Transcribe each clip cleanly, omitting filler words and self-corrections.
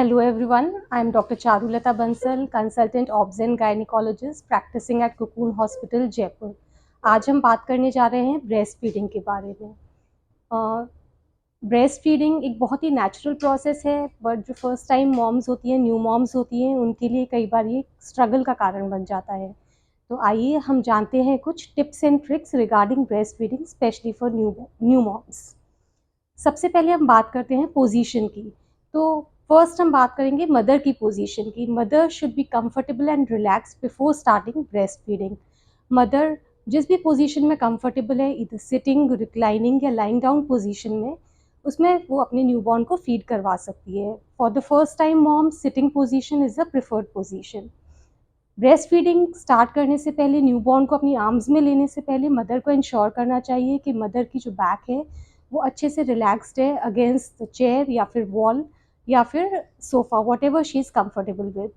Hello everyone, I am Dr. Charulata Bansal, consultant obs and gynecologist practicing at Cocoon Hospital, Jaipur. आज हम बात करने जा रहे हैं ब्रेस्ट फीडिंग के बारे में। ब्रेस्ट फीडिंग एक बहुत ही नेचुरल प्रोसेस है, बट जो फर्स्ट टाइम मॉम्स होती हैं, न्यू मॉम्स होती हैं, उनके लिए कई बार ये स्ट्रगल का कारण बन जाता है। तो आइए हम जानते हैं कुछ tips and tricks regarding breastfeeding, specially for new moms. सबसे पहले हम बात करते हैं पोजीशन की। तो फर्स्ट हम बात करेंगे मदर की पोजीशन की। Mother should be comfortable and relax before starting breast feeding. Mother जिस भी पोजीशन में कंफर्टेबल है, इधर सिटिंग, रिक्लाइनिंग या लाइंग डाउन पोजीशन में, उसमें वो अपने न्यूबॉर्न को फीड करवा सकती है। For the first time mom, sitting position is the preferred position. Breast feeding start करने से पहले, न्यूबॉर्न को अपनी आर्म्स में लेने से पहले मदर को इंश्योर करना चाहिए कि मदर की जो बैक है वो अच्छे से रिलैक्स्ड है अगेंस्ट द चेयर या फिर वॉल या फिर sofa, what ever she is comfortable with.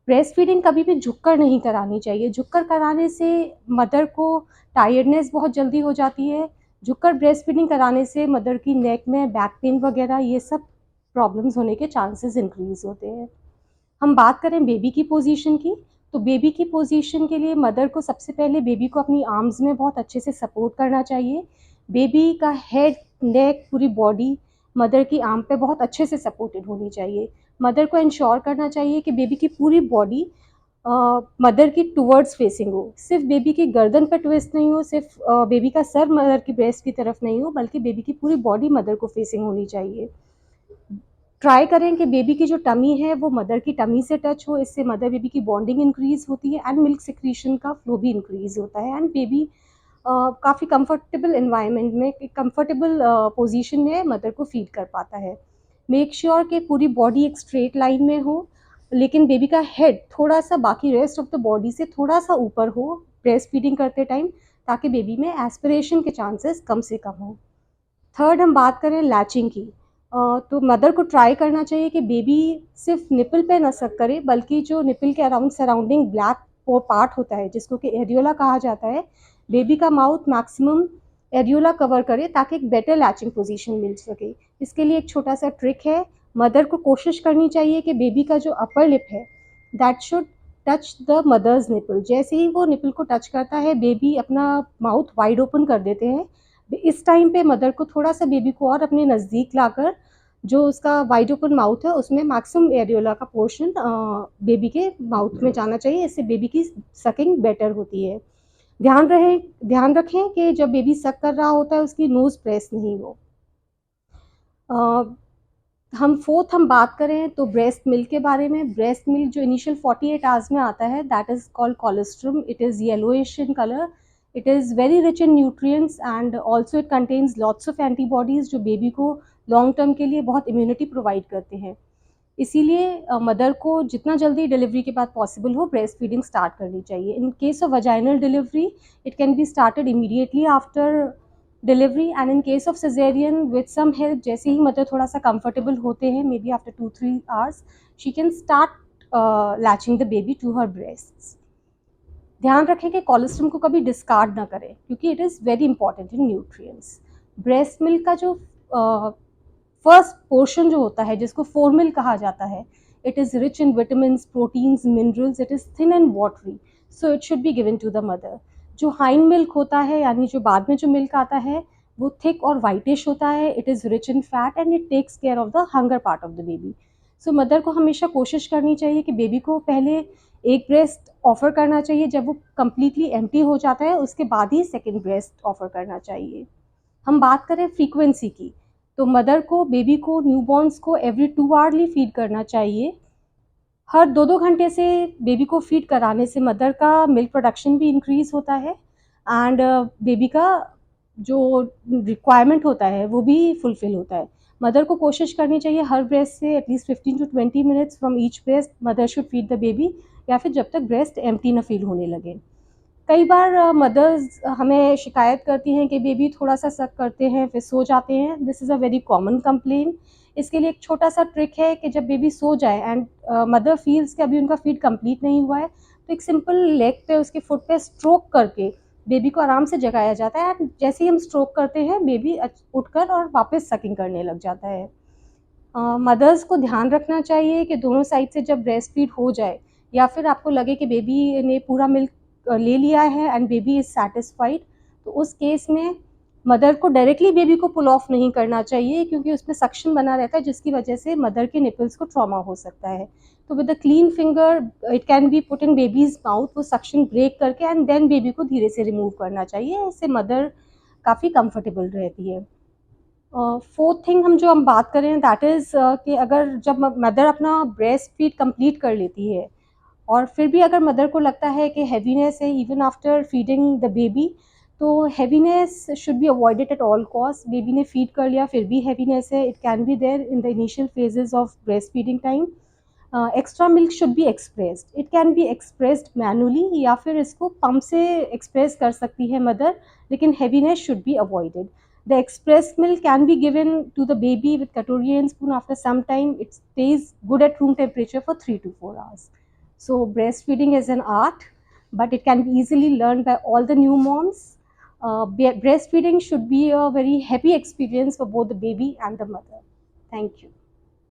Breast feeding कभी भी झुककर नहीं करानी चाहिए। झुककर कराने से मदर को टायर्डनेस बहुत जल्दी हो जाती है। झुककर ब्रेस्ट फीडिंग कराने से मदर की नेक में बैक पेन वगैरह ये सब प्रॉब्लम्स होने के चांसेस इंक्रीज होते हैं। हम बात करें बेबी की पोजीशन की, तो बेबी की पोजीशन के लिए मदर को सबसे पहले बेबी को अपनी आर्म्स में बहुत अच्छे से सपोर्ट करना चाहिए। बेबी का हेड, नेक, पूरी बॉडी मदर की आर्म पे बहुत अच्छे से सपोर्टेड होनी चाहिए। मदर को इंश्योर करना चाहिए कि बेबी की पूरी बॉडी मदर की टुवर्ड्स फेसिंग हो। सिर्फ बेबी की गर्दन पर ट्विस्ट नहीं हो, सिर्फ बेबी का सर मदर की ब्रेस्ट की तरफ नहीं हो, बल्कि बेबी की पूरी बॉडी मदर को फेसिंग होनी चाहिए। ट्राई करें कि बेबी की जो टमी है वो मदर की टमी से टच हो। इससे मदर बेबी की बॉन्डिंग इंक्रीज होती है एंड मिल्क सिक्रीशन का फ्लो भी इंक्रीज होता है एंड बेबी काफ़ी कंफर्टेबल इन्वायरमेंट में, कंफर्टेबल पोजीशन में मदर को फीड कर पाता है। मेक श्योर कि पूरी बॉडी एक स्ट्रेट लाइन में हो, लेकिन बेबी का हेड थोड़ा सा बाकी रेस्ट ऑफ द बॉडी से थोड़ा सा ऊपर हो ब्रेस्ट फीडिंग करते टाइम, ताकि बेबी में एस्पिरेशन के चांसेस कम से कम हो। थर्ड हम बात करें लैचिंग की, तो मदर को ट्राई करना चाहिए कि बेबी सिर्फ निपल पे न सक करे, बल्कि जो निपल के अराउंड सराउंडिंग ब्लैक वो पार्ट होता है जिसको कि एरियोला कहा जाता है, बेबी का माउथ मैक्सिमम एरियोला कवर करे ताकि एक बेटर लैचिंग पोजीशन मिल सके। इसके लिए एक छोटा सा ट्रिक है। मदर को कोशिश करनी चाहिए कि बेबी का जो अपर लिप है that should touch the mother's nipple. जैसे ही वो निपल को टच करता है, बेबी अपना माउथ वाइड ओपन कर देते हैं। इस टाइम पे मदर को थोड़ा सा बेबी को और अपने नज़दीक लाकर जो उसका वाइड ओपन माउथ है उसमें मैक्सिमम एरियोला का पोर्शन बेबी के माउथ में जाना चाहिए। इससे बेबी की सकिंग बेटर होती है। ध्यान रखें कि जब बेबी सक कर रहा होता है उसकी नोज़ प्रेस नहीं हो। हम बात करें तो ब्रेस्ट मिल्क के बारे में। ब्रेस्ट मिल्क जो इनिशियल 48 आवर्स में आता है that is called colostrum. It is yellowish in colour. It is very rich in nutrients and also it contains lots of antibodies जो बेबी को लॉन्ग टर्म के लिए बहुत इम्यूनिटी प्रोवाइड करते हैं। इसीलिए मदर को जितना जल्दी डिलीवरी के बाद पॉसिबल हो ब्रेस्ट फीडिंग स्टार्ट करनी चाहिए। In case of vaginal delivery it can be started immediately after delivery and in case of caesarean with some help, जैसे ही मदर थोड़ा सा कंफर्टेबल होते हैं, maybe after 2-3 hours she can start latching the baby to her breasts. ध्यान रखें कि colostrum को कभी डिस्कार्ड ना करें क्योंकि it is very important in nutrients. Breast milk का जो फर्स्ट पोर्शन जो होता है जिसको फोरमिल कहा जाता है, it is rich in vitamin, proteins, minerals, it is thin and watery, so it should be given to the mother. जो हाइंड मिल्क होता है यानी जो बाद में जो मिल्क आता है वो थिक और वाइटिश होता है। It is rich in fat and it takes care of the hunger part of the baby. So mother को हमेशा कोशिश करनी चाहिए कि बेबी को पहले एक ब्रेस्ट ऑफर करना चाहिए, जब वो कम्प्लीटली एम्प्टी हो जाता है उसके बाद ही सेकेंड ब्रेस्ट ऑफर करना चाहिए। हम बात करें फ्रीक्वेंसी की, तो मदर को बेबी को, न्यूबॉर्न्स को एवरी 2 आवरली फीड करना चाहिए। हर 2-2 घंटे से बेबी को फीड कराने से मदर का मिल्क प्रोडक्शन भी इंक्रीज़ होता है एंड बेबी का जो रिक्वायरमेंट होता है वो भी फुलफ़िल होता है। मदर को कोशिश करनी चाहिए हर ब्रेस्ट से at least 15 to 20 minutes from each breast mother should feed the baby, या फिर जब तक ब्रेस्ट एम्प्टी ना फील होने लगे। कई बार मदर्स हमें शिकायत करती हैं कि बेबी थोड़ा सा सक करते हैं फिर सो जाते हैं। This is a very common complain. इसके लिए एक छोटा सा ट्रिक है कि जब बेबी सो जाए एंड मदर फील्स कि अभी उनका फीड कंप्लीट नहीं हुआ है, तो एक सिंपल लेग पे, उसके फुट पे स्ट्रोक करके बेबी को आराम से जगाया जाता है एंड जैसे ही हम स्ट्रोक करते हैं बेबी उठकर और वापस सकिंग करने लग जाता है। मदर्स को ध्यान रखना चाहिए कि दोनों साइड से जब ब्रेस्ट फीड हो जाए या फिर आपको लगे कि बेबी ने पूरा मिल्क ले लिया है एंड बेबी इज़ सैटिस्फाइड, तो उस केस में मदर को डायरेक्टली बेबी को पुल ऑफ नहीं करना चाहिए, क्योंकि उसमें सक्शन बना रहता है जिसकी वजह से मदर के निपल्स को ट्रॉमा हो सकता है। तो with a clean finger it can B put in babies mouth, वो सक्शन ब्रेक करके एंड देन बेबी को धीरे से रिमूव करना चाहिए। इससे मदर काफ़ी कंफर्टेबल रहती है। फोर्थ थिंग हम बात करें दैट इज़ कि अगर जब मदर अपना ब्रेस्ट फीड कंप्लीट कर लेती है और फिर भी अगर मदर को लगता है कि हैवीनेस है even after feeding the baby, तो heaviness should be avoided at all cost. Baby ने फीड कर लिया फिर भी हैवीनेस है, it can be there in the initial phases of breast feeding time. Extra milk should be expressed, it can be expressed manually या फिर इसको pump से एक्सप्रेस कर सकती है मदर, लेकिन heaviness should be avoided. The expressed milk can be given to the baby with katori and spoon. After some time, it stays good at room temperature for 3 to 4 hours. So breastfeeding is an art, but it can be easily learned by all the new moms. Breastfeeding should be a very happy experience for both the baby and the mother. Thank you.